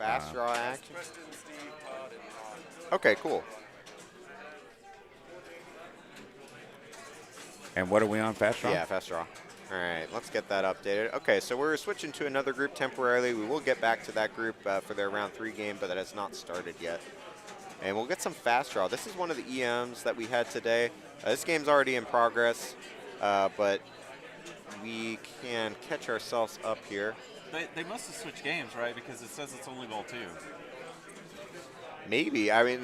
Fast draw action. Okay, cool. And what are we on, Fast Draw? Yeah, fast draw. All right, let's get that updated. Okay, so we're switching to another group temporarily. We will get back to that group for their round 3 game, but that has not started yet. And we'll get some fast draw. This is one of the EMs that we had today. This game's already in progress, but we can catch ourselves up here. They must have switched games, right? Because it says it's only ball 2. Maybe. I mean,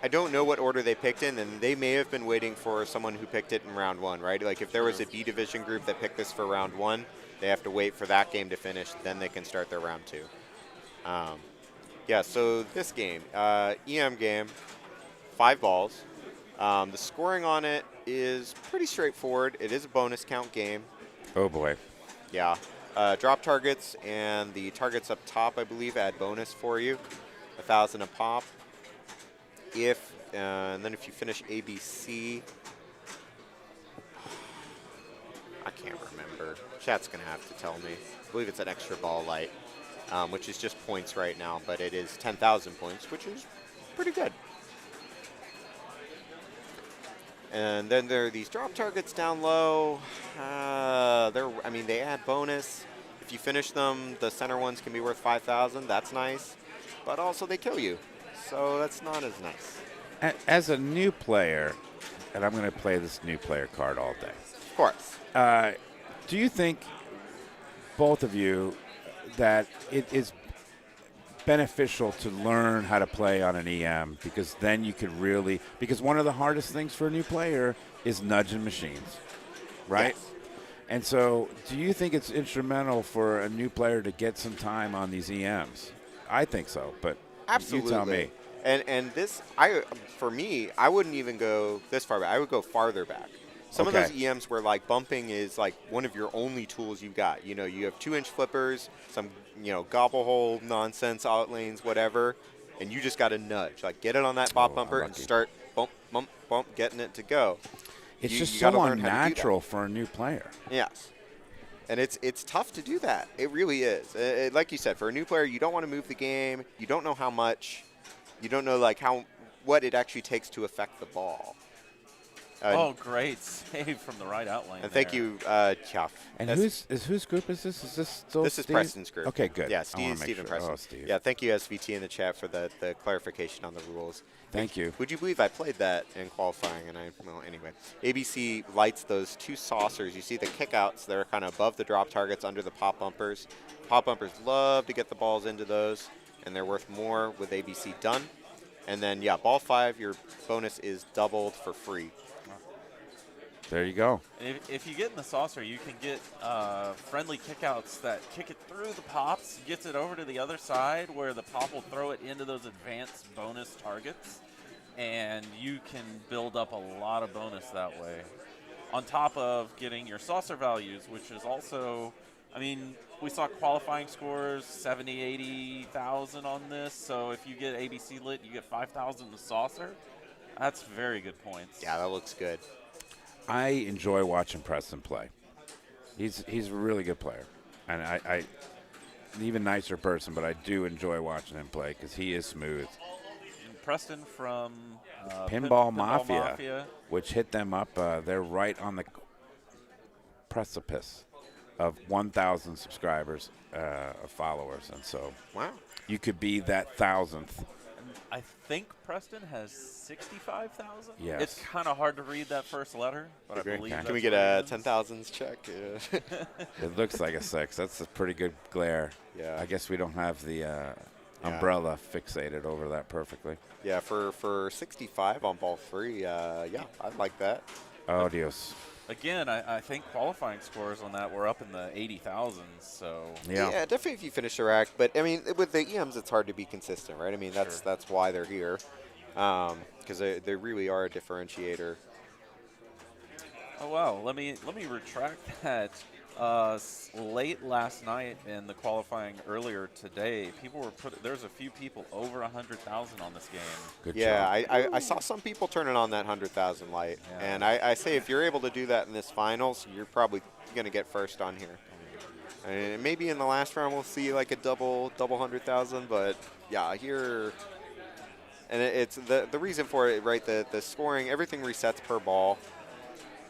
I don't know what order they picked in, and they may have been waiting for someone who picked it in round 1, right? Like if there was a B division group that picked this for round 1, they have to wait for that game to finish, then they can start their round 2. Yeah, so this game, EM game, 5 balls. The scoring on it is pretty straightforward. It is a bonus count game. Oh, boy. Yeah. Drop targets and the targets up top, I believe, add bonus for you. 1,000 a pop. And then if you finish ABC, I can't remember. Chat's going to have to tell me. I believe it's an extra ball light, which is just points right now, but it is 10,000 points, which is pretty good. And then there are these drop targets down low. They add bonus. If you finish them, the center ones can be worth 5,000. That's nice. But also they kill you. So that's not as nice. As a new player, and I'm going to play this new player card all day. Of course. Do you think, both of you, that it is beneficial to learn how to play on an EM, because then you could really, because one of the hardest things for a new player is nudging machines, right? Yes. And so do you think it's instrumental for a new player to get some time on these EMs? I think so, but Absolutely. you tell me. And this, for me, I wouldn't even go this far back. I would go farther back. Some of those EMs where like bumping is like one of your only tools you've got. You know, you have 2-inch flippers, some gobble hole nonsense out lanes, whatever, and you just got to nudge, like get it on that bop bumper and start bump bump bump, getting it to go. It's just so unnatural for a new player. Yes. And it's tough to do that. It really is. Like you said, for a new player, you don't want to move the game. You don't know how much. You don't know like what it actually takes to affect the ball. Oh, great save from the right outline. And thank you, Chuff. And whose group is this? Is this still This is Preston's group. Okay, good. Yeah, Steve and Preston. Oh, Steve. Yeah, thank you, SVT, in the chat for the clarification on the rules. Thank you. Would you believe I played that in qualifying? Anyway. ABC lights those 2 saucers. You see the kickouts that are kind of above the drop targets under the pop bumpers. Pop bumpers love to get the balls into those, and they're worth more with ABC done. And then, yeah, ball 5, your bonus is doubled for free. There you go. If you get in the saucer, you can get friendly kickouts that kick it through the pops, gets it over to the other side where the pop will throw it into those advanced bonus targets, and you can build up a lot of bonus that way. On top of getting your saucer values, which is also, I mean, we saw qualifying scores 70, 80,000 on this, so if you get ABC lit, you get 5,000 in the saucer. That's very good points. Yeah, that looks good. I enjoy watching Preston play. He's a really good player, and I an even nicer person, but I do enjoy watching him play because he is smooth. And Preston from Pinball Mafia, which hit them up. They're right on the precipice of 1,000 subscribers, of followers, and so you could be that 1,000th. I think Preston has 65,000. Yes. It's kind of hard to read that first letter, but I believe Can we get a 10,000s check? Yeah. It looks like a 6. That's a pretty good glare. Yeah. I guess we don't have the umbrella fixated over that perfectly. Yeah, for 65 on ball 3, yeah, I'd like that. Oh, Dios. Again, I think qualifying scores on that were up in the 80,000s. So yeah, definitely if you finish the rack. But I mean, with the EMs, it's hard to be consistent, right? I mean, that's why they're here, because they really are a differentiator. Oh wow, let me retract that. Late last night in the qualifying earlier today, there's a few people over 100,000 on this game. Good job. I saw some people turning on that 100,000 light, and I say if you're able to do that in this finals, you're probably going to get first on here. And maybe in the last round we'll see like a double 100,000, but yeah, here, and it's the reason for it, right? The scoring, everything resets per ball,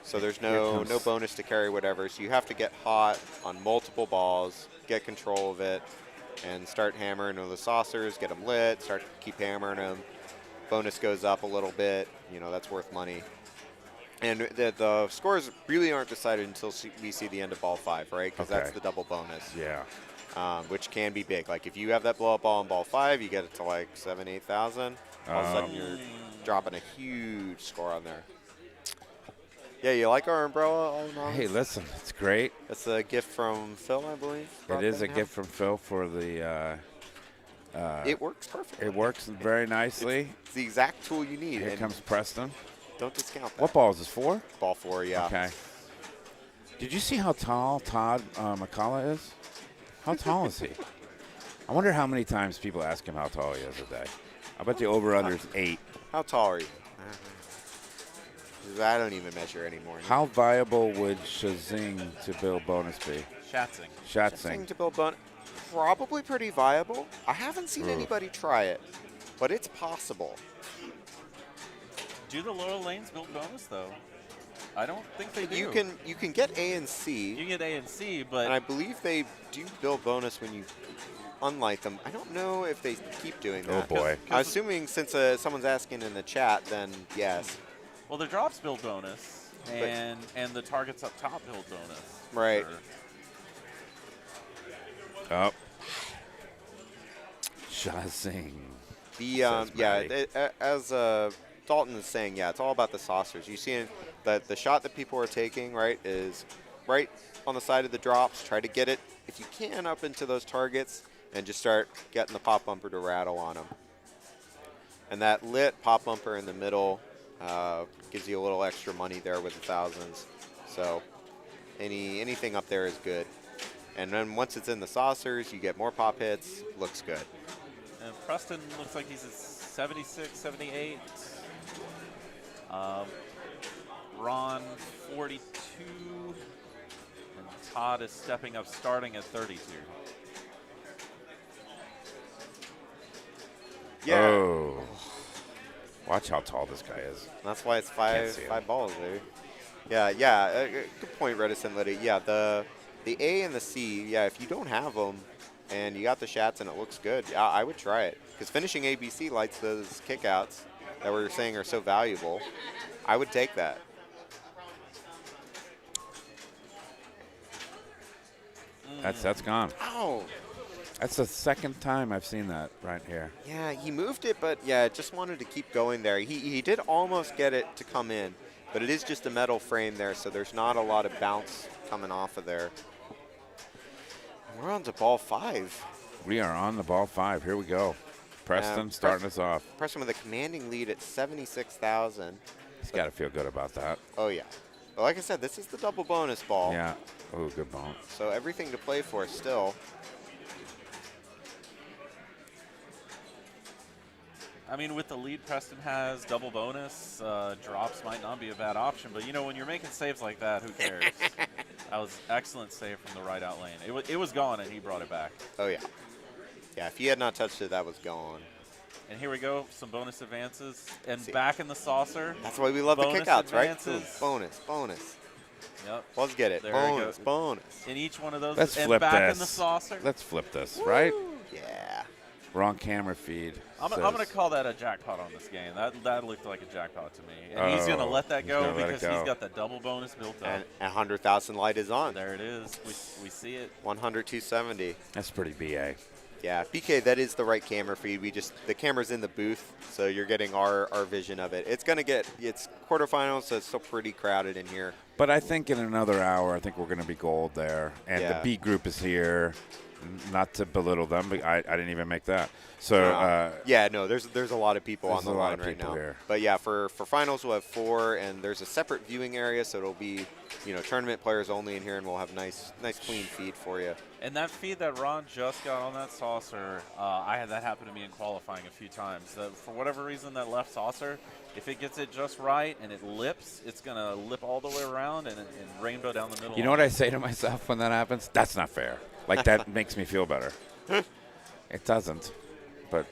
so there's no bonus to carry whatever. So you have to get hot on multiple balls, get control of it, and start hammering on the saucers, get them lit, start to keep hammering them. Bonus goes up a little bit, you know, that's worth money. And the scores really aren't decided until we see the end of ball 5, right? Because that's the double bonus. Yeah. Which can be big. Like if you have that blow up ball in ball 5, you get it to like 7,000, 8,000. All of a sudden you're dropping a huge score on there. Yeah, you like our umbrella? Hey, listen, it's great. It's a gift from Phil, I believe. It is a gift from Phil for the. It works perfectly. It works very nicely. It's the exact tool you need. Here comes Preston. Don't discount that. What ball is this, 4? Ball 4, yeah. Okay. Did you see how tall Todd McCullough is? How tall is he? I wonder how many times people ask him how tall he is a day. I bet the over-under is 8. How tall are you? I don't even measure anymore. How viable would Shazing to build bonus be? Shatzing to build bonus, probably pretty viable. I haven't seen anybody try it, but it's possible. Do the lower lanes build bonus though? I don't think they do. You can get A and C. You can get A and C, but and I believe they do build bonus when you unlight them. I don't know if they keep doing that. Oh boy! I'm assuming since someone's asking in the chat, then yes. Well, the drops build bonus, and the targets up top build bonus. Right. Oh. Shazing. As Dalton is saying, yeah, it's all about the saucers. You see that the shot that people are taking, right, is right on the side of the drops. Try to get it, if you can, up into those targets and just start getting the pop bumper to rattle on them. And that lit pop bumper in the middle gives you a little extra money there with the thousands. So anything up there is good. And then once it's in the saucers, you get more pop hits. Looks good. And Preston looks like he's at 76, 78. Ron, 42. And Todd is stepping up, starting at 32. Yeah. Oh. Watch how tall this guy is. That's why it's five balls, dude. Yeah. Good point, Reticent Liddy. Yeah, the A and the C, yeah, if you don't have them and you got the shats and it looks good, yeah, I would try it. Because finishing ABC lights those kickouts that we were saying are so valuable. I would take that. That's gone. Ow. That's the second time I've seen that right here. Yeah, he moved it, but yeah, just wanted to keep going there. He did almost get it to come in, but it is just a metal frame there, so there's not a lot of bounce coming off of there. We're on to ball 5. We are on the ball 5. Here we go. Preston starting us off. Preston with a commanding lead at 76,000. He's got to feel good about that. Oh, yeah. Well, like I said, this is the double bonus ball. Yeah. Oh, good ball. So everything to play for still. I mean, with the lead Preston has, double bonus, drops might not be a bad option. But, you know, when you're making saves like that, who cares? That was excellent save from the right out lane. It was gone, and he brought it back. Oh, yeah. Yeah, if he had not touched it, that was gone. And here we go, some bonus advances. And back in the saucer. That's why we love the kickouts, right? Ooh, bonus. Yep. Let's get it. There Bonus. In each one of those. Let's and flip back this. in the saucer. Let's flip this, right? Yeah. Wrong camera feed. I'm going to call that a jackpot on this game. That looked like a jackpot to me. And he's going to let that go because he's got the double bonus built up. And 100,000 light is on. There it is. We see it. 100, 270. That's pretty BA. Yeah, BK, that is the right camera feed. The camera's in the booth, so you're getting our vision of it. It's quarterfinals, so it's still pretty crowded in here. But I think in another hour, I think we're going to be gold there. And the B group is here. Not to belittle them, but I didn't even make that. So yeah, no, there's a lot of people on the a lot line of right people now. here. But yeah, for finals we'll have 4, and there's a separate viewing area, so it'll be tournament players only in here, and we'll have nice clean feed for you. And that feed that Ron just got on that saucer, I had that happen to me in qualifying a few times. For whatever reason, that left saucer, if it gets it just right and it lips, it's going to lip all the way around and rainbow down the middle. You know what I say to myself when that happens? That's not fair. Like, that makes me feel better. It doesn't. But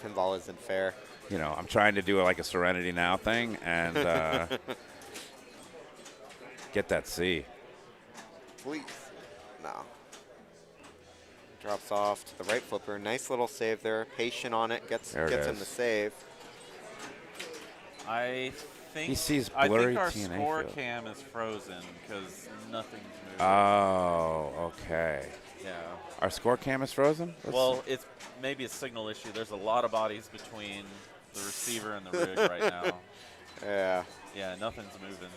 Pinball isn't fair. I'm trying to do like a Serenity Now thing and get that C. Please. No. Drops off to the right flipper. Nice little save there. Patient on it. Gets him the save. I think he sees I blurry think our TNA score field. cam is frozen because nothing's moving. Oh, okay. Yeah. Our score cam is frozen? Well, it's maybe a signal issue. There's a lot of bodies between the receiver and the rig right now. Yeah. Yeah, nothing's moving.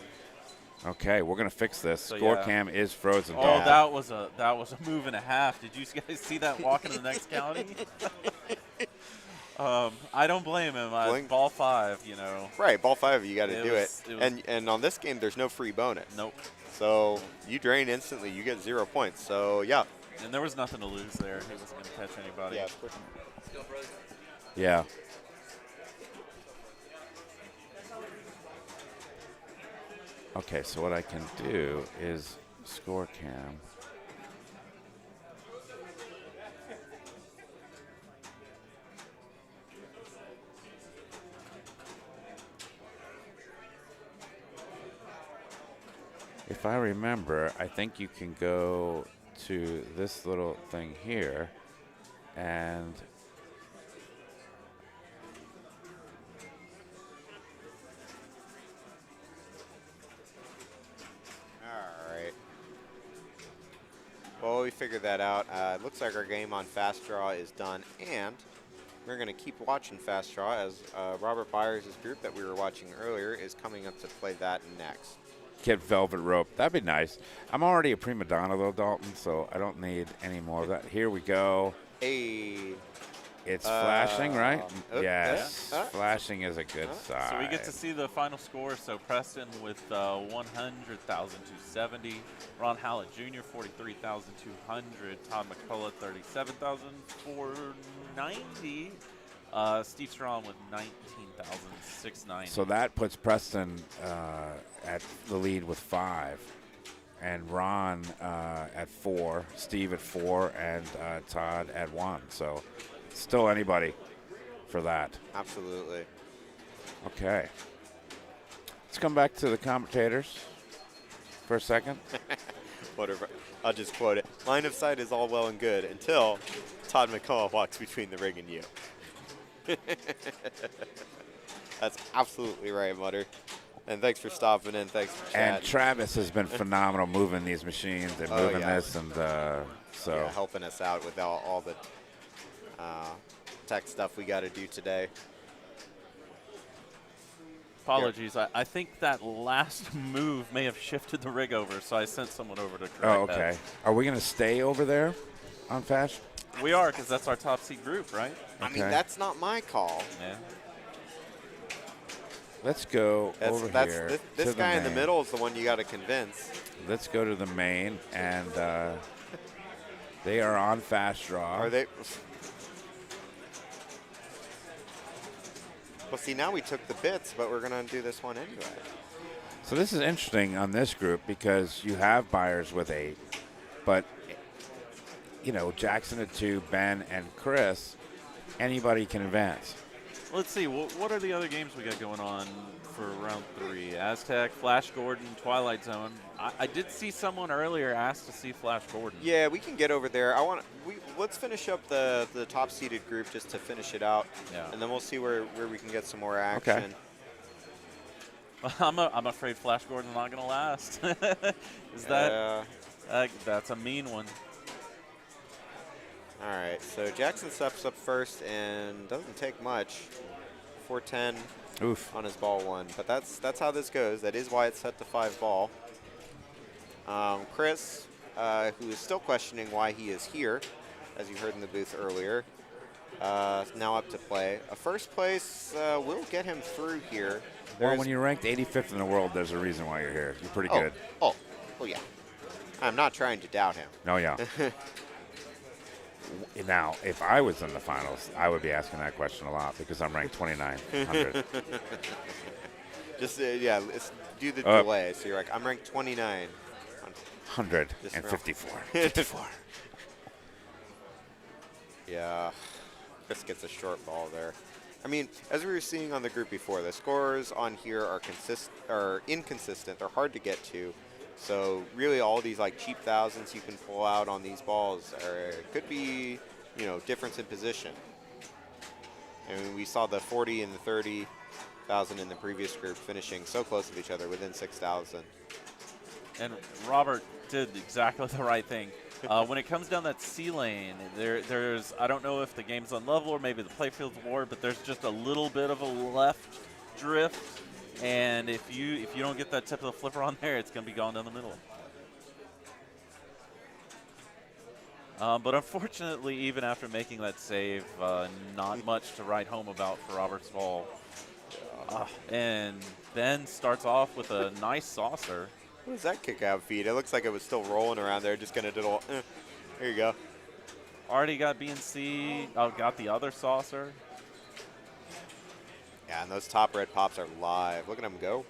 Okay, we're gonna fix this. So, Score yeah. cam is frozen. Oh, Dalton. that was a move and a half. Did you guys see that walking to the next county? I don't blame him. Ball 5, Right, ball 5, you got to do it. was- And on this game, there's no free bonus. Nope. So you drain instantly, you get 0 points. So yeah. And there was nothing to lose there. He wasn't going to catch anybody. Yeah. Okay, so what I can do is score cam. If I remember, I think you can go to this little thing here and Alright. Well, we figured that out. It looks like our game on Fast Draw is done, and we're going to keep watching Fast Draw as Robert Byers' group that we were watching earlier is coming up to play that next. get velvet rope. That'd be nice. I'm already a prima donna, though, Dalton, so I don't need any more of that. Here we go. Hey. It's flashing, right? Oh, Yes. yeah. Flashing is a good sign. So we get to see the final score. So Preston with 100,270. Ron Hallett Jr. 43,200. Todd McCullough 37,490. Steve Strawn with 19,690. So that puts Preston at the lead with 5, and Ron at 4, Steve at 4, and Todd at 1. So still anybody for that. Absolutely. Okay. Let's come back to the commentators for a second. Whatever. I'll just quote it. Line of sight is all well and good until Todd McCullough walks between the rig and you. That's absolutely right, Mutter. And thanks for stopping in. Thanks for chatting. And Travis has been phenomenal moving these machines and moving this, and so yeah, helping us out with all the tech stuff we got to do today. Apologies. I think that last move may have shifted the rig over, so I sent someone over to correct Oh, that. okay. Are we going to stay over there on Fash? We are, because that's our top seed group, right? I mean, Okay. that's not my call. Yeah. Let's go over here. This to guy in the main. middle is the one you got to convince. Let's go to the main, and they are on Fast Draw. Are they? Well, see, now we took the bits, but we're going to do this one anyway. So this is interesting on this group because you have buyers with 8, but you know, Jackson at 2, Ben and Chris, anybody can advance. Let's see. What are the other games we got going on for round 3? Aztec, Flash Gordon, Twilight Zone. I did see someone earlier ask to see Flash Gordon. Yeah, we can get over there. Let's finish up the top seeded group just to finish it out, and then we'll see where we can get some more action. Okay. I'm afraid Flash Gordon's not going to last. Is that that's a mean one. All right, so Jackson steps up first and doesn't take much. 410 Oof. on his ball 1, but that's how this goes. That is why it's set to 5 ball. Chris who is still questioning why he is here, as you heard in the booth earlier. Now up to play. A first place will get him through here. Well, when you're ranked 85th in the world, there's a reason why you're here. You're pretty good. Oh, yeah. I'm not trying to doubt him. No, yeah. Now, if I was in the finals, I would be asking that question a lot because I'm ranked 2900. Just, let's do the delay. So you're like, I'm ranked 29. 154. 54. Yeah. Chris gets a short ball there. I mean, as we were seeing on the group before, the scores on here are inconsistent. They're hard to get to. So really all these like cheap thousands you can pull out on these balls could be, difference in position. I mean, we saw the 40 and the 30,000 in the previous group finishing so close to each other, within 6,000. And Robert did exactly the right thing. When it comes down that C lane, there's, I don't know if the game's on level or maybe the playfield's ward, but there's just a little bit of a left drift. And if you don't get that tip of the flipper on there, it's going to be gone down the middle. But unfortunately, even after making that save, not much to write home about for Robert's ball. And Ben starts off with a nice saucer. What is that kick out feed? It looks like it was still rolling around there, just going to diddle. There you go. Already got B and C. Got the other saucer. Yeah, and those top red pops are live. Look at them go.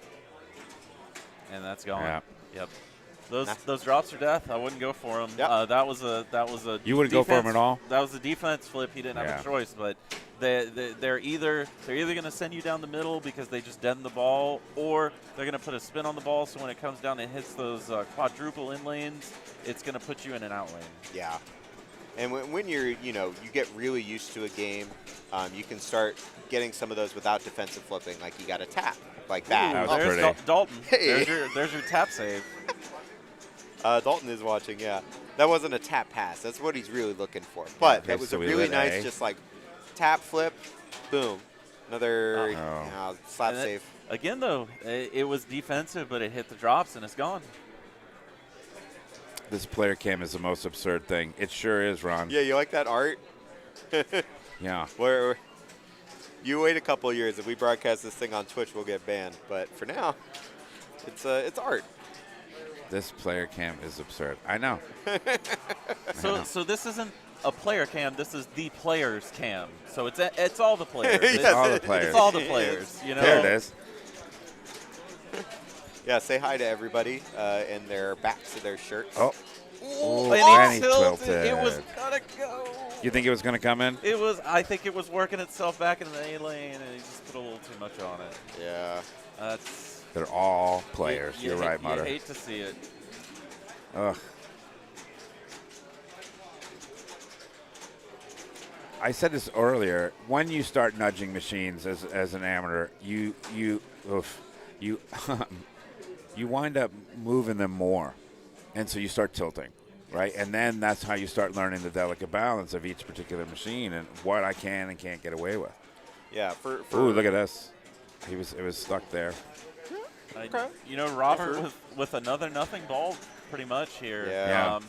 And that's gone. Yeah. Yep. Those drops are death. I wouldn't go for them. Yep. That was a. You wouldn't go for him at all? That was a defense flip. He didn't have a choice. But they're either going to send you down the middle because they just deaden the ball, or they're going to put a spin on the ball. So when it comes down and hits those quadruple in lanes, it's going to put you in an out lane. Yeah. And when you're, you get really used to a game, you can start getting some of those without defensive flipping. Like you got to tap like that. Ooh, that was there's pretty. Dalton. Hey. There's your tap save. Dalton is watching, yeah. That wasn't a tap pass. That's what he's really looking for. But Okay, that was so a we really lit nice A. just like tap flip, boom. Another slap And save. Again, though, it was defensive, but it hit the drops and it's gone. This player cam is the most absurd thing. It sure is, Ron. Yeah, you like that art? Yeah. Where you wait a couple of years. If we broadcast this thing on Twitch, we'll get banned. But for now, it's art. This player cam is absurd. I know. So this isn't a player cam. This is the players cam. So it's all the players. Yes, It's all the players. It's all the players. There it is. Yeah, say hi to everybody in their backs of their shirts. Oh. Ooh, and and he he tilted. tilted. It was gonna go. You think it was going to come in? It was. I think it was working itself back in the A lane, and he just put a little too much on it. Yeah. That's. They're all players. You're right, You Mutter. hate to see it. Ugh. I said this earlier. When you start nudging machines as an amateur, you you wind up moving them more, and so you start tilting, right? And then that's how you start learning the delicate balance of each particular machine and what I can and can't get away with. Yeah. Ooh, look at this. It was stuck there. Okay. Robert with another nothing ball pretty much here. Yeah.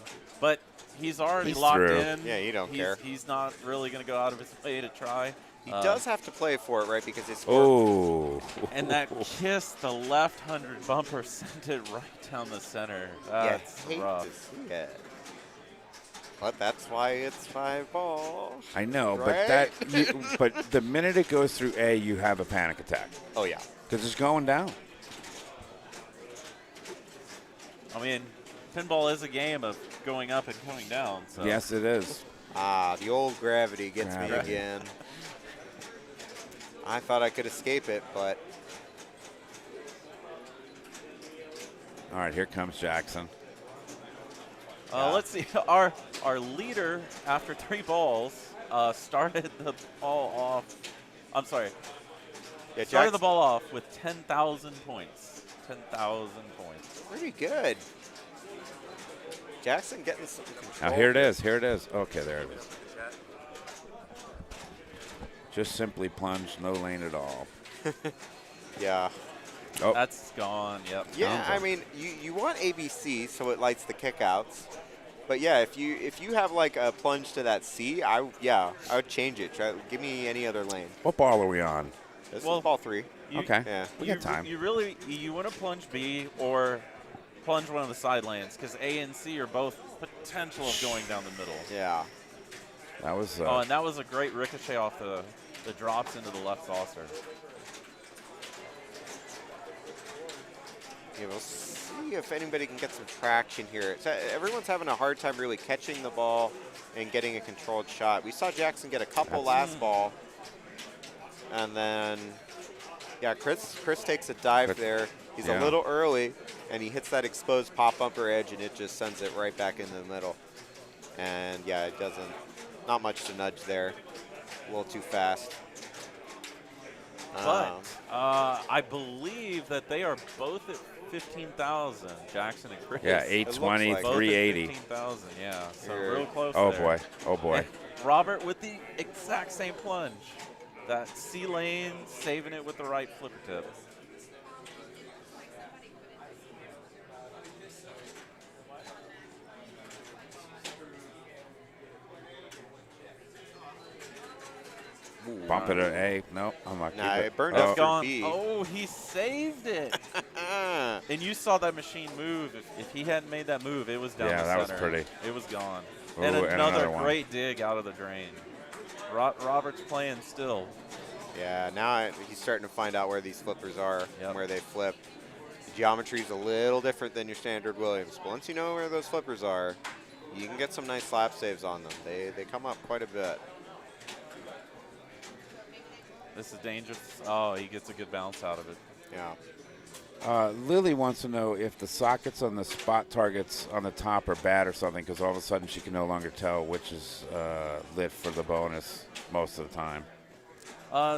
But he's already He's locked through. in. Yeah, you don't care. He's not really going to go out of his way to try. He does have to play for it, right? Because it's Oh. And that kiss, the left 100 bumper, sent it right down the center. That's hate rough. to see it. But that's why it's 5 ball. I know, Right? but the minute it goes through A, you have a panic attack Oh, yeah. because it's going down. I mean, pinball is a game of going up and coming down. So. Yes, it is. The old gravity gets me Gravity. again. I thought I could escape it, but All right, here comes Jackson. Let's see. Our leader, after 3 balls, started the ball off. I'm sorry. yeah, Started the Jackson, ball off with 10,000 points. 10,000 points. pretty good. Jackson getting some control. Now here it is. Here it is. Okay, there it is. Just simply plunge, no lane at all. Yeah. Oh, That's gone. Yep. Yeah, Okay. I mean, you want ABC so it lights the kickouts, But yeah, if you have like a plunge to that C, I would change it. Give me any other lane. What ball are we on? This Well, is ball 3. Okay. Yeah. We got time. You want to plunge B or plunge one of the side lanes because A and C are both potential of going down the middle. Yeah. That was. Oh, and that was a great ricochet off the drops into the left saucer. Yeah, we'll see if anybody can get some traction here. Everyone's having a hard time really catching the ball and getting a controlled shot. We saw Jackson get a couple last ball. And then, yeah, Chris takes a dive there. He's a little early, and he hits that exposed pop bumper edge, and it just sends it right back into the middle. And, yeah, it doesn't, not much to nudge there. A little too fast. But I believe that they are both at 15,000, Jackson and Chris. Yeah, 820, like 380. 15,000, yeah. So Here. real close Oh, there. boy. Oh, boy. And Robert with the exact same plunge. That C lane, saving it with the right flipper tip. Bump it at A. No, I'm not. Nah, keep it burned Oh. up for Gone. B. Oh, he saved it. And you saw that machine move. If he hadn't made that move, it was down Yeah, the that was center. pretty. It was gone. Ooh, and and another another one. great dig out of the drain. Robert's playing still. Yeah, now he's starting to find out where these flippers are Yep. and where they flip. The geometry's a little different than your standard Williams. But once you know where those flippers are, you can get some nice slap saves on them. They come up quite a bit. This is dangerous. Oh, he gets a good bounce out of it. Yeah. Lily wants to know if the sockets on the spot targets on the top are bad or something, because all of a sudden she can no longer tell which is lit for the bonus most of the time.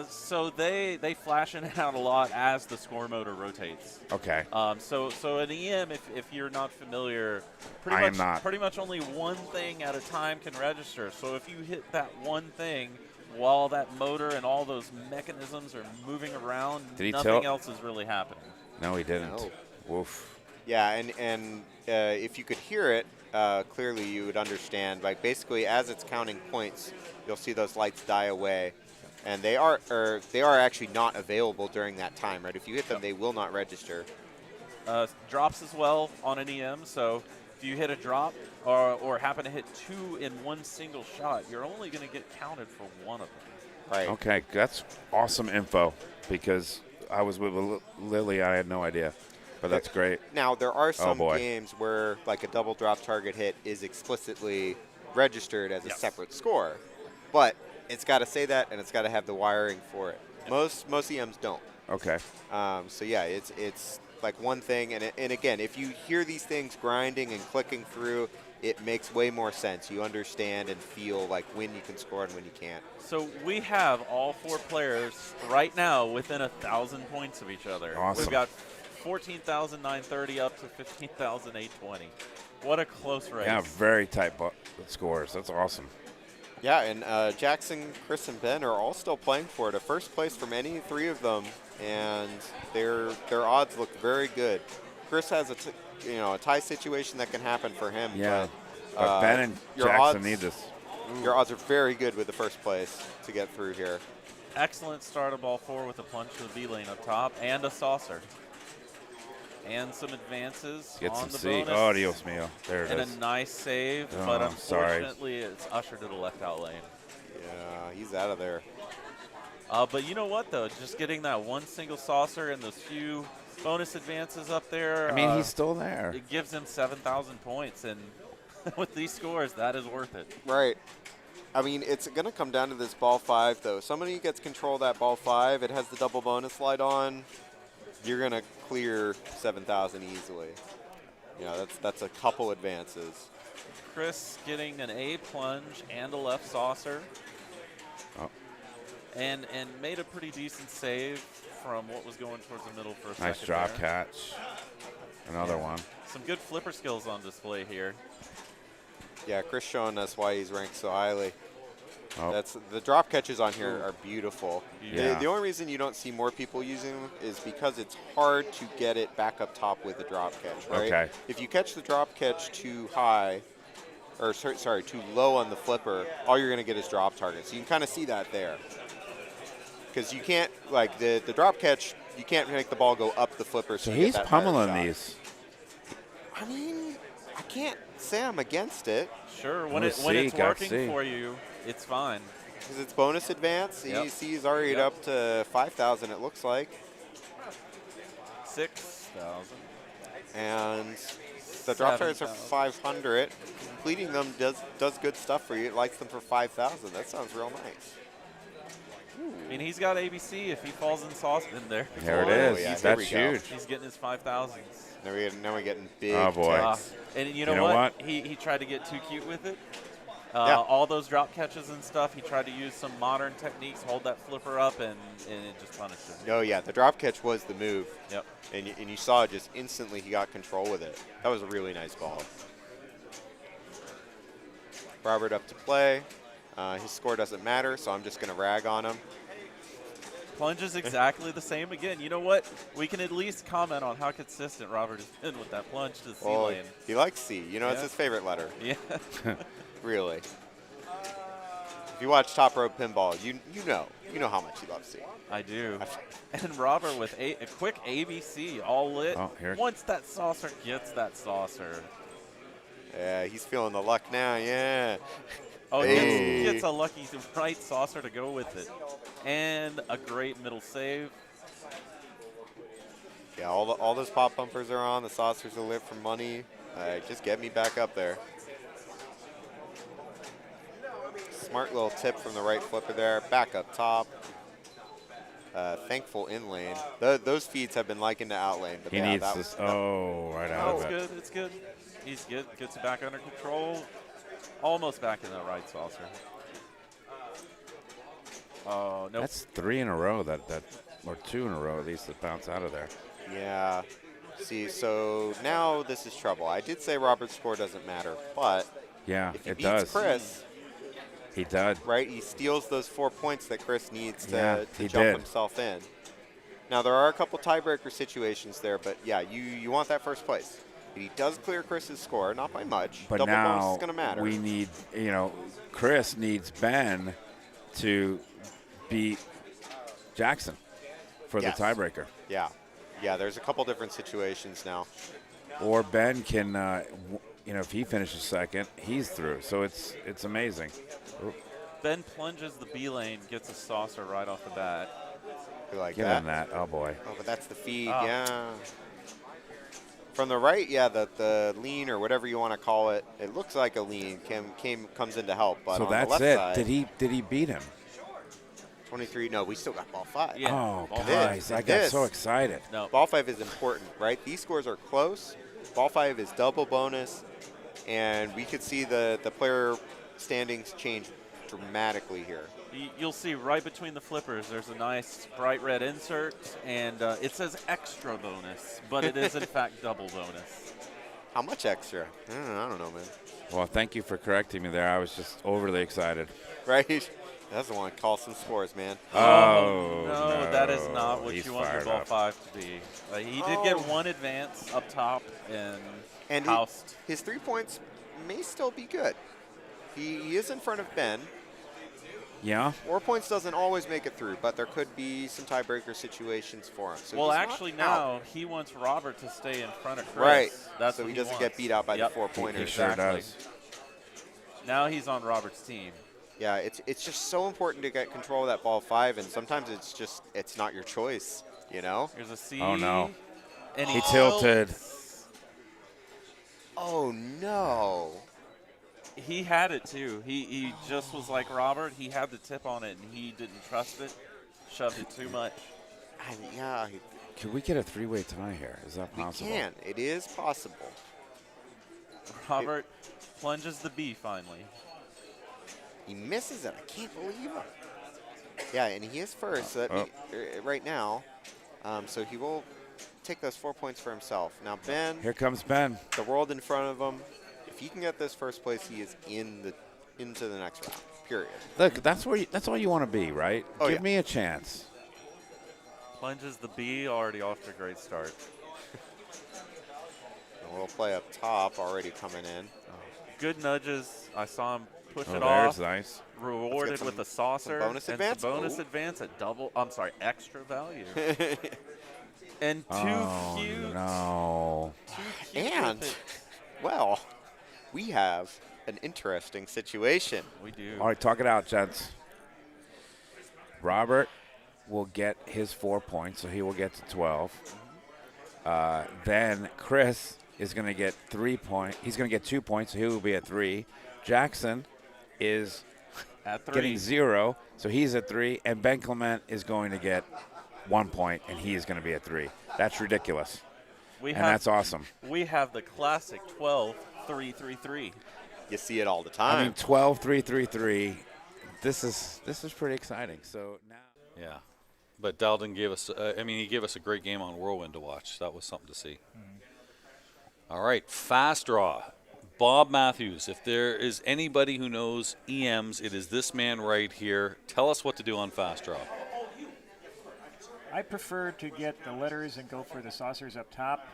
So they flash in and out a lot as the score motor rotates. Okay. So an EM, if you're not familiar, I am not. pretty much only one thing at a time can register. So if you hit that one thing while that motor and all those mechanisms are moving around, Did he nothing tilt? else is really happening. No, he didn't. No. Woof. Yeah, and if you could hear it, clearly you would understand. Like basically, as it's counting points, you'll see those lights die away, and they are actually not available during that time, right? If you hit them, they will not register. Drops as well on an EM. So if you hit a drop or happen to hit two in one single shot, you're only going to get counted for one of them. Right. Okay, that's awesome info, because I was with Lily. I had no idea, but that's great. Now, there are some boy. games where like a double drop target hit is explicitly registered as a separate score, but it's got to say that, and it's got to have the wiring for it. Most EMs don't. Okay. So yeah, it's like one thing, and again, if you hear these things grinding and clicking through, it makes way more sense. You understand and feel like when you can score and when you can't. So we have all four players right now within 1,000 points of each other. Awesome. We've got 14,930 up to 15,820. What a close race. Yeah, very tight scores. That's awesome. Yeah, and Jackson, Chris, and Ben are all still playing for it. A first place from any three of them, and their odds look very good. Chris has a tie situation that can happen for him. Yeah. But, But Ben and your Jackson odds- need this. Your odds are very good with the first place to get through here. Excellent start of ball four with a plunge to the B lane up top and a saucer. And some advances Get on some the C. bonus. Oh, Dios mío. There it And is. a nice save, Oh, but I'm sorry. unfortunately it's ushered to the left out lane. Yeah, he's out of there. But you know what, though? Just getting that one single saucer and those few bonus advances up there. I mean, he's still there. It gives him 7,000 points, and with these scores, that is worth it. Right. I mean, it's going to come down to this ball 5, though. Somebody gets control of that ball 5. It has the double bonus light on. You're going to clear 7,000 easily. You know, that's a couple advances. Chris getting an A plunge and a left saucer. Oh. And made a pretty decent save from what was going towards the middle for a Nice second drop there. catch. Another one. Some good flipper skills on display here. Yeah, Chris showing us why he's ranked so highly. Oh. That's the drop catches on here are beautiful. Yeah. The only reason you don't see more people using them is because it's hard to get it back up top with a drop catch, right? Okay. If you catch the drop catch too high, or sorry, too low on the flipper, all you're going to get is drop targets. So you can kind of see that there. Because you can't, like the drop catch, you can't make the ball go up the flipper. So you get he's that higher pummeling shot. these. I mean, I can't say I'm against it. Sure, when it's working for you, it's fine. Because it's bonus advance. Yep. He's already up to 5,000, it looks like. 6,000. And the drop targets are 500. Completing them does good stuff for you. It likes them for 5,000. That sounds real nice. I mean, he's got ABC if he falls in sauce in there. There it is. Yeah, That's huge. He's getting his 5,000s. Now we're getting big. Oh, boy. ticks. And you know what? He tried to get too cute with it. Yeah. All those drop catches and stuff, he tried to use some modern techniques, hold that flipper up, and it just punished him. Oh, yeah. The drop catch was the move. Yep. And you saw just instantly he got control with it. That was a really nice ball. Robert up to play. His score doesn't matter, so I'm just going to rag on him. Plunge is exactly the same again. You know what? We can at least comment on how consistent Robert has been with that plunge to the C lane. He likes C. You know, it's his favorite letter. Yeah. Really. If you watch Top Rope Pinball, you know how much he loves C. I do. And Robert with a quick ABC, all lit. Oh, here. Once that saucer gets that saucer. Yeah, he's feeling the luck now, yeah. Oh, Hey. gets a lucky right saucer to go with it. And a great middle save. Yeah, all those pop bumpers are on. The saucers are lit for money. Just get me back up there. Smart little tip from the right flipper there. Back up top. Thankful in lane. Those feeds have been likened to out lane. But He yeah, needs this. Right out of it. It's good. It's good. He's good. Gets it back under control. Almost back in the right saucer. Oh, no. That's 3 in a row, or 2 in a row at least, that bounce out of there. Yeah. See, so now this is trouble. I did say Robert's score doesn't matter, but Yeah, if he it beats does. Chris, He did. right, he steals those 4 points that Chris needs Yeah, to he jump did. himself in. Now, there are a couple tiebreaker situations there, but yeah, you want that first place. But he does clear Chris's score, not by much. But Double bonus now is going to matter. we need, Chris needs Ben to beat Jackson for Yes. the tiebreaker. Yeah. Yeah, there's a couple different situations now. Or Ben can, if he finishes second, he's through. So it's amazing. Ooh, Ben plunges the B lane, gets a saucer right off the bat. You like give that? him that. Oh, boy. Oh, but that's the feed, Oh. yeah. From the right, yeah, the lean or whatever you want to call it, it looks like a lean comes in to help. But So on that's the left it. side, Did he beat him? 23, no, we still got ball 5. Yeah. Oh, Ball guys, five. I got This. so excited. No. Ball 5 is important, right? These scores are close. Ball 5 is double bonus, and we could see the player standings change dramatically here. You'll see right between the flippers, there's a nice bright red insert, and it says extra bonus, but it is in fact double bonus. How much extra? I don't know, man. Well, thank you for correcting me there. I was just overly excited. Right? That's the one. Call some scores, man. Oh, no, that is not what he's you want your fired ball up. 5 to be. He did get one advance up top and housed. His 3 points may still be good. He is in front of Ben. Yeah? 4 points doesn't always make it through, but there could be some tiebreaker situations for him. So Well, he's not actually out. now he wants Robert to stay in front of Chris. Right. That's so what he doesn't wants. get beat out by Yep. the 4 He pointers. sure Exactly. does. Now he's on Robert's team. Yeah, it's just so important to get control of that ball 5, and sometimes it's not your choice, you know? Here's a C. Oh, no. And He tilted. Oh, no. He had it too. He just was like Robert. He had the tip on it, and he didn't trust it. Shoved it too much. Yeah, Could we get a 3-way tie here? Is that we possible? can. It is possible. Robert plunges the B finally. He misses it. I can't believe it. Yeah, and he is first so that right now. So he will take those 4 points for himself. Now, Ben, Here comes Ben. the world in front of him. If he can get this first place, he is into the next round. Period. Look, that's all you want to be, right? Oh, Give yeah. me a chance. Plunges the B, already off to a great start. And we'll play up top, already coming in. good nudges. I saw him push it there's off. nice. Rewarded with a saucer. bonus and advance? Some bonus Oh. advance at extra value. And too Oh, cute. no. Too cute And, with it. well, we have an interesting situation. We do. All right, talk it out, gents. Robert will get his 4 points, so he will get to 12. Then Chris is going to get 3 points. He's going to get 2 points, so he will be at 3. Jackson is At 3. getting 0, so he's at 3. And Ben Clement is going to get 1 point, and he is going to be at 3. That's ridiculous, and that's awesome. We have the classic 12-3-3-3. You see it all the I time. mean, 12-3-3-3. This is pretty exciting. So now. Yeah. But Dowden gave us, he gave us a great game on Whirlwind to watch. That was something to see. All right, fast draw. Bob Matthews, if there is anybody who knows EMs, it is this man right here. Tell us what to do on fast draw. I prefer to get the letters and go for the saucers up top,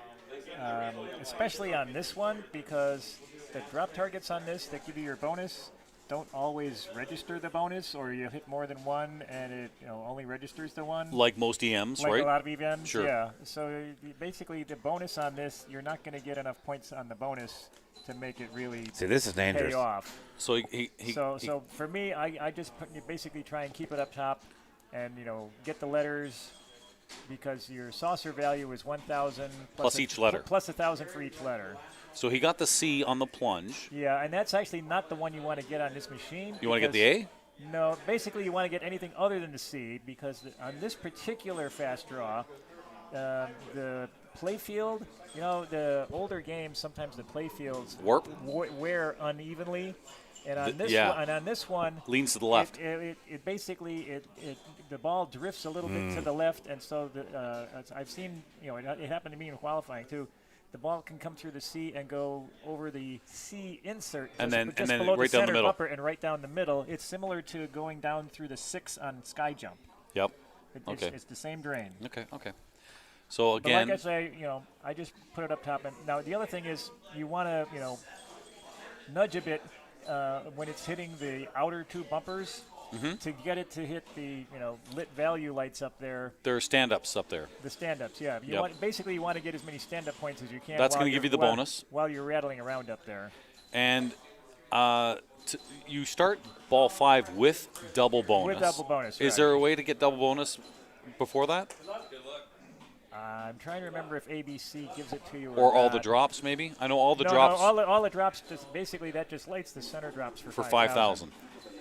especially on this one, because the drop targets on this that give you your bonus don't always register the bonus, or you hit more than one and it only registers the one. Like most EMs, like right? a lot of EMs, Sure. yeah. So basically the bonus on this, you're not going to get enough points on the bonus to make it really See, this is dangerous. pay off. So So for me, I just basically try and keep it up top and, get the letters, because your saucer value is 1,000 Plus each letter. Plus 1,000 for each letter. So he got the C on the plunge. Yeah, and that's actually not the one you want to get on this machine. You want to get the A? No, basically you want to get anything other than the C, because on this particular fast draw, the playfield, the older games, sometimes the playfields Warp? wear unevenly. And on this yeah. one, and on this one, Leans to the left. It basically the ball drifts a little bit to the left, and so I've seen it happened to me in qualifying too. The ball can come through the C and go over the C insert, And just then below right the down the center middle. bumper and right down the middle. It's similar to going down through the 6 on Sky Jump. Yep. It's, it's the same drain. Okay. So But again, like I say, I just put it up top. And now the other thing is, you want to, nudge a bit when it's hitting the outer 2 bumpers to get it to hit the, lit value lights up there. there are stand-ups up there. The stand-ups, yeah. Yep. You want to get as many stand-up points as you can. That's going gonna to give you the bonus. while you're rattling around up there. And you start ball 5 with double bonus. With double bonus, Is right. there a way to get double bonus before that? I'm trying to remember if ABC gives it to you Or all the not. drops, maybe? I know all the No, drops all the drops, basically that just lights the center drops for 5,000.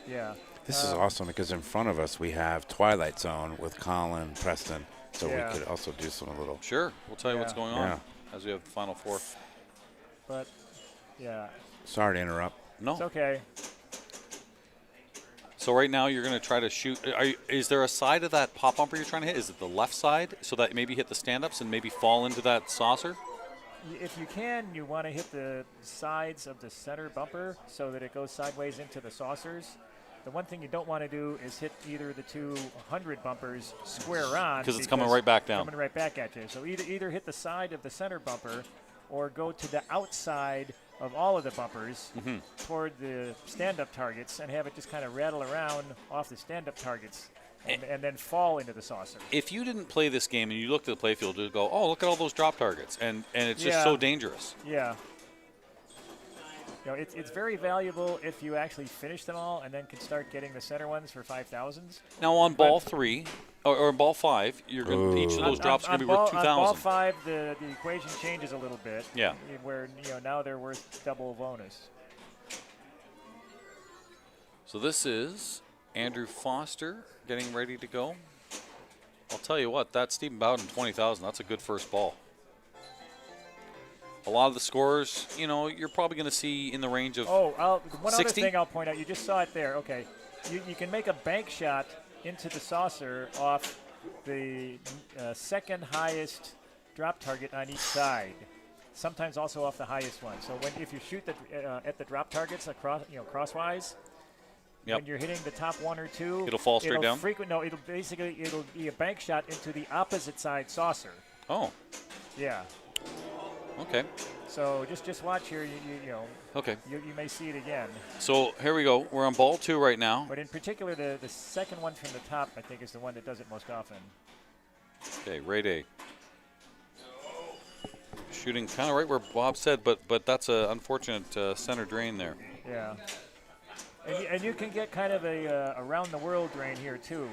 Yeah. This is awesome, because in front of us we have Twilight Zone with Colin Preston, so Yeah. we could also do some a little. Sure. We'll tell you what's Yeah. going on Yeah. as we have the final 4. But, yeah, Sorry to interrupt. No. it's okay. So right now you're going to try to shoot. Is there a side of that pop bumper you're trying to hit? Is it the left side, so that maybe hit the stand-ups and maybe fall into that saucer? If you can, you want to hit the sides of the center bumper so that it goes sideways into the saucers. The one thing you don't want to do is hit either the 200 bumpers square on. Because it's coming right back down. Coming right back at you. So either hit the side of the center bumper or go to the outside of all of the bumpers toward the stand-up targets and have it just kind of rattle around off the stand-up targets and then fall into the saucer. If you didn't play this game and you looked at the playfield, you'd go, oh, look at all those drop targets. And it's just Yeah. so dangerous. Yeah. It's very valuable if you actually finish them all and then can start getting the center ones for 5,000s. Now on ball 3, or ball 5, you're going each of those drops are going to be worth On ball 2,000. 5, the equation changes a little bit. Yeah. Where now they're worth double bonus. So this is Andrew Foster getting ready to go. I'll tell you what, that's Stephen Bowden, 20,000. That's a good first ball. A lot of the scores, you're probably going to see in the range of One other 60? thing I'll point out. You just saw it there. Okay. You can make a bank shot into the saucer off the second highest drop target on each side. Sometimes also off the highest one. So if you shoot at the drop targets across, crosswise, Yep. when you're hitting the top 1 or 2, It'll fall straight down? It'll be a bank shot into the opposite side saucer. Oh, Yeah. okay. So just watch here. You know. Okay. You may see it again. So here we go. We're on ball 2 right now. But in particular, the second one from the top, I think, is the one that does it most often. Okay, Ray Day. Shooting kind of right where Bob said, but that's an unfortunate center drain there. Yeah. And you can get kind of a around the world drain here too.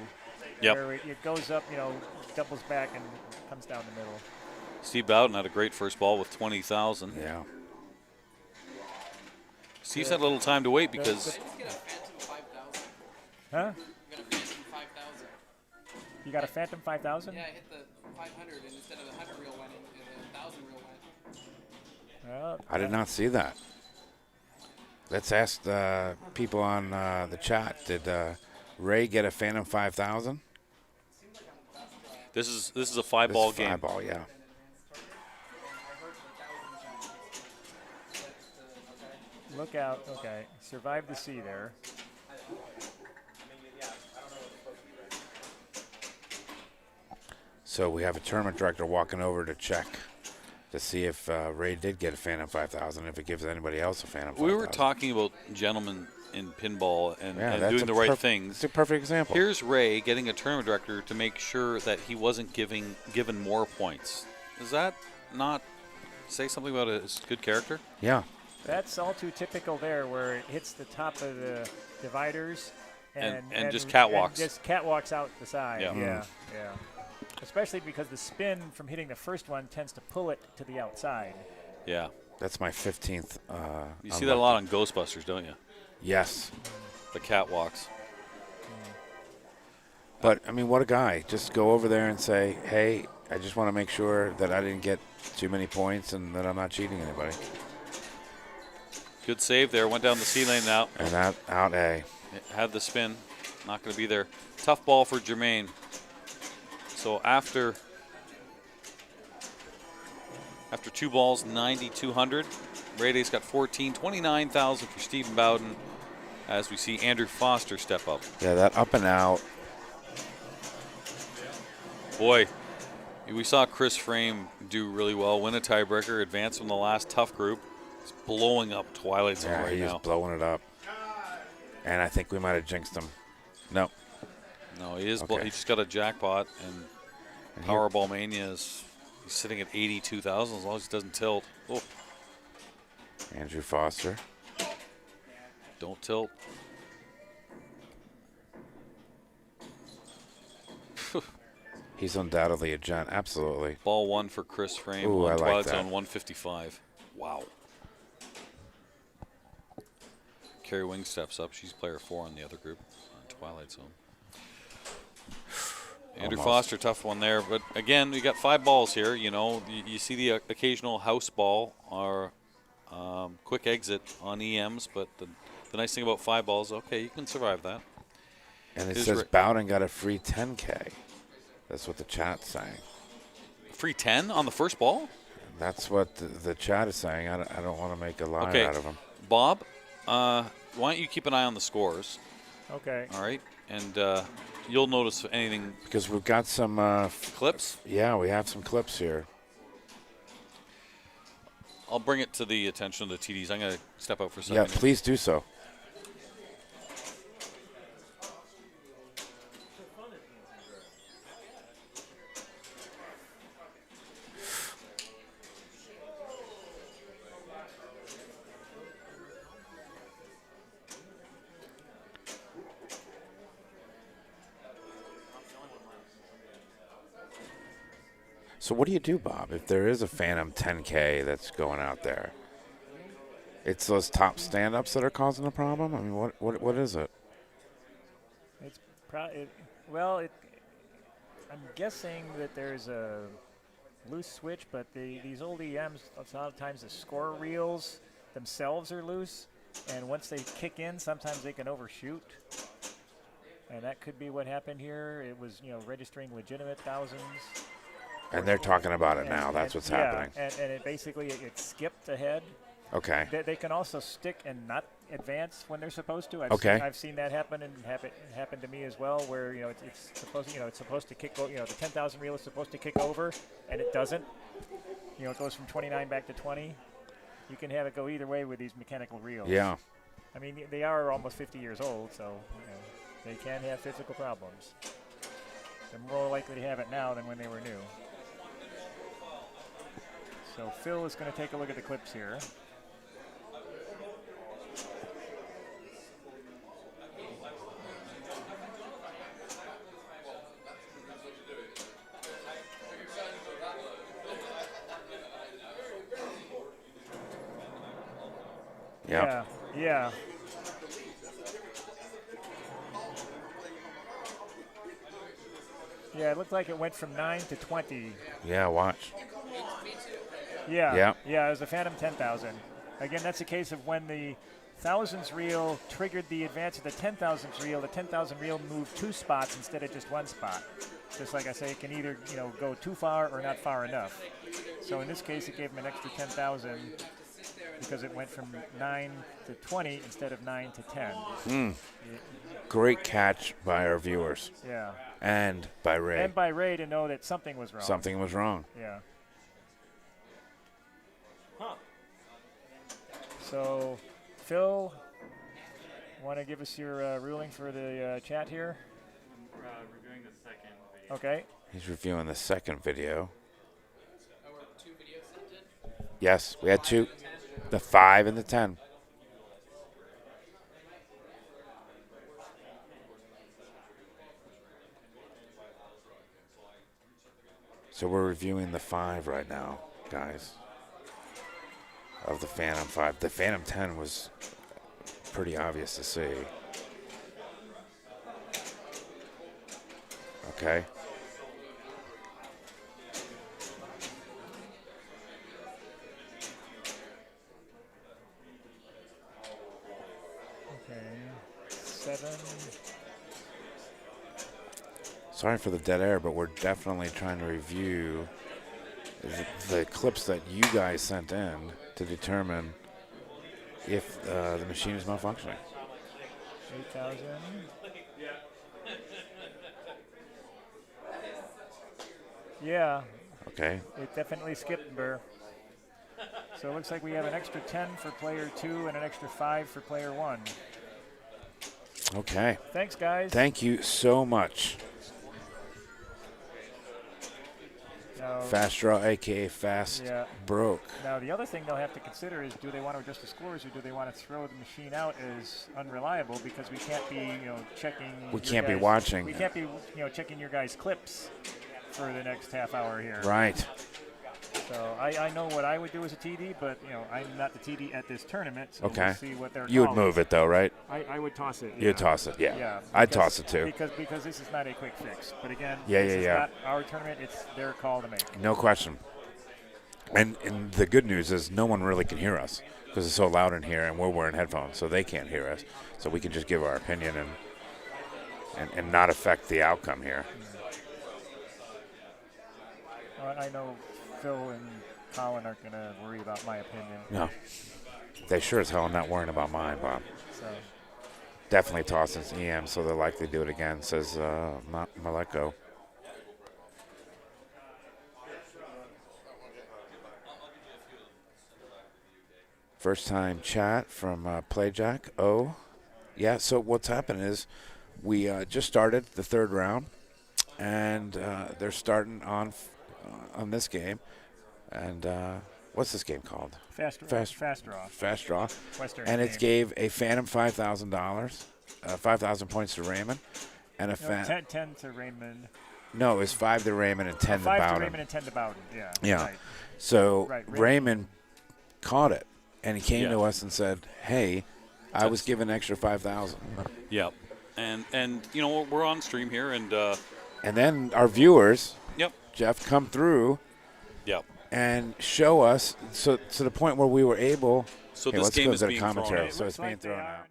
Yep. Where it goes up, doubles back and comes down the middle. Steve Bowden had a great first ball with 20,000. Yeah. Steve's had a little time to wait because. Huh? You got a Phantom 5000. You got a Phantom 5000? Yeah, I hit the 500 and instead of the 100 reel went in, the 1,000 reel went. Well, I did not see that. Let's ask the people on the chat. Did Ray get a Phantom 5000? This is a 5-ball game. 5-ball, yeah. Look out. Okay. Survive the sea there. So we have a tournament director walking over to check to see if Ray did get a Phantom 5000, if it gives anybody else a Phantom 5000. We were talking about gentlemen in pinball and that's doing a the right things. It's a perfect example. Here's Ray getting a tournament director to make sure that he wasn't given more points. Does that not say something about his good character? Yeah. That's all too typical there, where it hits the top of the dividers And just catwalks. And just catwalks out the side. Yeah. Yeah. Especially because the spin from hitting the first one tends to pull it to the outside. Yeah. That's my 15th. You see that a lot on Ghostbusters, don't you? Yes. The catwalks. But, I mean, what a guy. Just go over there and say, hey, I just want to make sure that I didn't get too many points and that I'm not cheating anybody. Good save there. Went down the C lane now. And that out A. It had the spin. Not going to be there. Tough ball for Jermaine. So after 2 balls, 9,200. Raday's got 14, 29,000 for Stephen Bowden as we see Andrew Foster step up. Yeah, that up and out. Boy, we saw Chris Frame do really well, win a tiebreaker, advance from the last tough group. He's blowing up Twilight Zone right he's now. blowing it up. And I think we might have jinxed him. No. No, he is. Okay. He just got a jackpot, and Powerball Mania is he's sitting at 82,000 as long as he doesn't tilt. Oh, Andrew Foster. don't tilt. He's undoubtedly a gent. Absolutely. Ball 1 for Chris Frame Ooh, I on like Twilight that. Zone 155. Wow. Carrie Wing steps up. She's player 4 on the other group on Twilight Zone. Andrew Almost. Foster, tough one there. But again, we got 5 balls here. You know, you see the occasional house ball or quick exit on EMs. But the nice thing about 5 balls, okay, you can survive that. And it Here's says Rick. Bowden got a free 10K. That's what the chat's saying. Free 10 on the first ball? That's what the chat is saying. I don't want to make a lie Okay. out of him. Bob, why don't you keep an eye on the scores, Okay. all right? And you'll notice anything. Because we've got some Clips? yeah, we have some clips here. I'll bring it to the attention of the TDs. I'm going to step out for a Yeah, second. please do so. So what do you do, Bob, if there is a Phantom 10K that's going out there? It's those top stand-ups that are causing the problem? I mean, what is it? It's I'm guessing that there's a loose switch, but these old EMs, a lot of times the score reels themselves are loose, and once they kick in, sometimes they can overshoot. And that could be what happened here. It was, registering legitimate thousands. And they're talking about it now. That's what's happening. And it basically it skipped ahead. Okay. They can also stick and not advance when they're supposed to. I've seen that happen, and happened to me as well, where it's supposed to kick. The 10,000 reel is supposed to kick over, and it doesn't. It goes from 29 back to 20. you can have it go either way with these mechanical reels. Yeah. I mean, they are almost 50 years old, so they can have physical problems. They're more likely to have it now than when they were new. So Phil is going to take a look at the clips here. Yeah. Yeah. Yeah, it looked like it went from 9 to 20. Yeah, watch. Yeah. Yeah. Yeah, it was a Phantom 10,000. Again, that's a case of when the thousands reel triggered the advance of the 10,000s reel. The 10,000 reel moved 2 spots instead of just 1 spot. Just like I say, it can either go too far or not far enough. So in this case, it gave him an extra 10,000 because it went from 9 to 20 instead of 9 to 10. Great catch by our viewers. Yeah. And by Ray. And by Ray to know that something was wrong. Something was wrong. Yeah. So, Phil, want to give us your ruling for the chat here? Reviewing the second video. Okay. He's reviewing the second video. Oh, were 2 videos sent in? Yes, we had 2. The 5 and the 10. So we're reviewing the 5 right now, guys, of the Phantom 5. The Phantom 10 was pretty obvious to see. Okay. Okay. 7. Sorry for the dead air, but we're definitely trying to review the clips that you guys sent in to determine if the machine is malfunctioning. 8,000. Yeah, Okay. it definitely skipped Burr. So it looks like we have an extra 10 for player 2 and an extra 5 for player 1. Okay. Thanks, guys. Thank you so much. Now, Fast Draw, a.k.a. Fast Yeah. Broke. Now, the other thing they'll have to consider is, do they want to adjust the scores, or do they want to throw the machine out as unreliable, because we can't be, checking. We your can't be guys- watching. We can't be, checking your guys' clips for the next half hour here. Right. So I know what I would do as a TD, but I'm not the TD at this tournament, so Okay. we'll see what they're You would calling. move it, though, right? I would toss it. You'd toss it, yeah. Yeah, I'd because- toss it, too. Because this is not a quick fix. But again, Yeah, this yeah, is yeah. not our tournament. It's their call to make. No question. And the good news is no one really can hear us because it's so loud in here, and we're wearing headphones, so they can't hear us. So we can just give our opinion and not affect the outcome here. Well, I know Phil and Colin aren't going to worry about my opinion. No. They sure as hell are not worrying about mine, Bob. So Definitely tossing EM, so they'll likely do it again, says Maleko. First time chat from PlayJack. Oh, yeah. So what's happened is we just started the 3rd round, and they're starting on this game. And what's this game called? fast draw. Fast Draw. Western And it game. gave a Phantom $5,000, 5,000 points to Raymond, and a No, 10 to Raymond. No, it was 5 to Raymond and 10 to 5 Bowden. to Raymond and 10 to Bowden. Yeah. Yeah. Right. So Right, Raymond caught it, and he came Yeah. to us and said, "Hey, I was given an extra 5,000." Yep. And we're on stream here, and And then our viewers, yep, Jeff, come through yep. and show us so to the point where we were able. So Hey, this let's game go is to the being thrown commentary. out. So it's Looks like being they thrown are out.